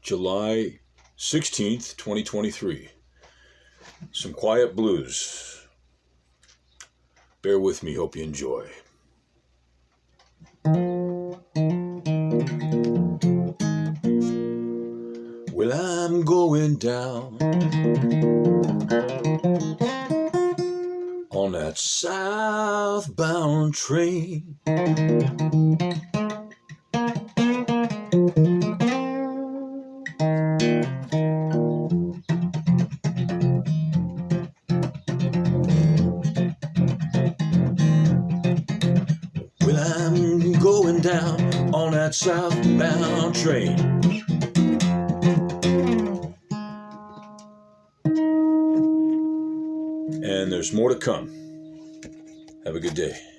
July 16th, 2023. Some quiet blues. Bear with me, hope you enjoy. Well, I'm going down on that southbound train. Well, I'm going down on that southbound train. And there's more to come. Have a good day.